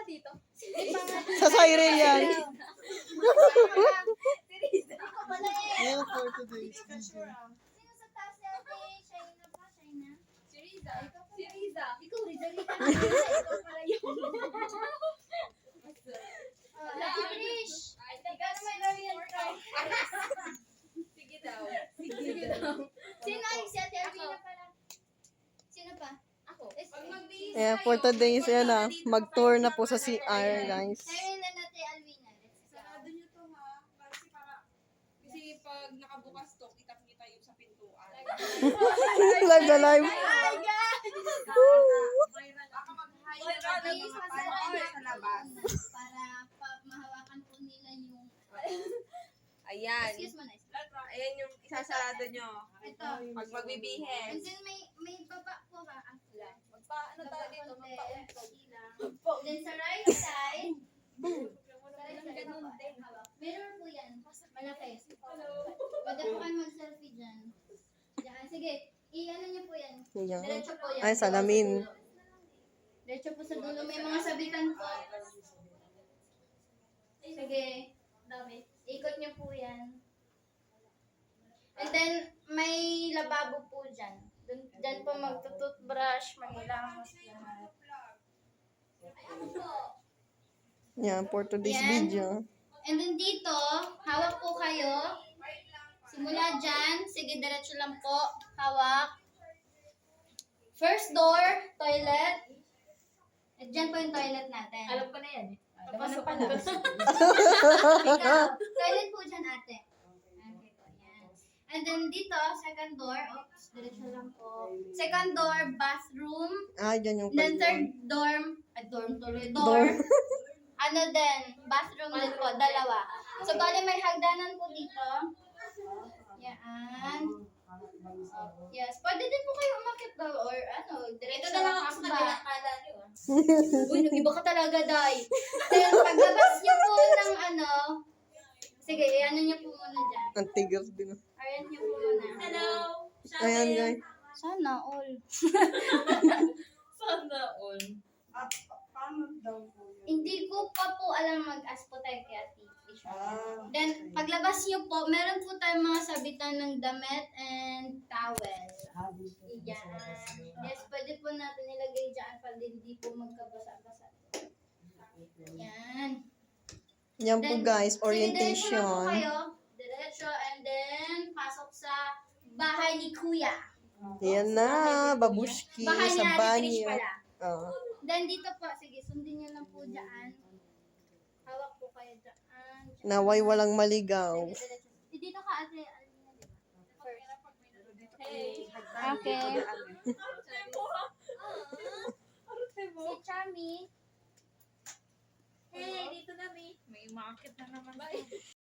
dito? Sa siren yan. Ako pala eh. Ayan for today's Sino video. sa taas natin? Shaina pa, Shaina? Si Riza. Si Riza. Ikaw, Riza. Ikaw pala yun. Irish. Ikaw naman Orion Pro. Sige daw. Sige daw. Sino ay si Ate Alvina pala? Sino pa? Ako. Pag magbihis Ayan for today's mag-tour na po sa CR guys. Sabi na natin Alvina. Sarado nyo to ha. Kasi pag nakabukas to, kita-kita yung sa pintuan. Live na live. Hi guys! Baka mag-hi Oy, na lang please, mga masarap panood na sa labas. para mahawakan po nila yung Ayan. excuse mo na. Ayan yung isasarado nyo. Ito. Pag And magbibihes. then may baba po ka after. Magpa-ano tayo dito? Magpa-untog. Then sa right side, mirror po yan. Malaki. Pwede po kayo mag-selfie dyan. Diyan. Sige, i-ano niyo po yan. Ayan. Diretso po yan. Ay, salamin. Diretso po sa dulo. May mga sabitan po. Sige. Ikot niyo po yan. And then, may lababo po dyan. Dyan po magtututbrush, maghilamos lahat. Ay, ako po. Ayan for today's Yan. video. And then dito, hawak po kayo. Simula dyan. Sige, diretso lang po. Hawak. First door, toilet. At dyan po yung toilet natin. Alam ko na yan eh. Papasok pa na. Ikaw, toilet po dyan, ate. Okay po, yan. And then dito, second door. Oops, diretso lang po. Second door, bathroom. Ah, dyan yung Then kaliwa. third dorm tuloy, door. Ano din, bathroom din po, dalawa. So, bali may hagdanan po dito. Yan. Yes, pwede din po kayo umakit daw or ano, diretso Ito na lang ako sa hakba. kabilang kala niyo. Uy, nag-iba ka talaga, Day. Then, paglabas niyo po ng ano, sige, ano niyo po muna dyan. Ang tigas din. Ayan niyo po muna. Hello! Ayan guys. Sana all. Sana all. Paano daw po yun? Hindi ko pa po alam mag-ask po tayo kay Ate Isha. Then, paglabas niyo po, meron po tayong mga sabitan ng damit and towel. Yan. Yes, pwede po natin ilagay dyan para hindi po magkabasa-basa. Yan. Yan po guys, Sige, diretso na po orientation. kayo. Diretso and then pasok sa bahay ni Kuya. Ayan na, babushki Bahay ni sa Ate Trish banyo. pala. Oh. Then dito po, sige, sundin niyo lang po dyan. Hawak po kayo dyan. Naway walang maligaw. Dito ka, Ate Alina, di ba? First. Hey! Okay. Arute Si Chami. Hey, dito na, May. May umakit na naman.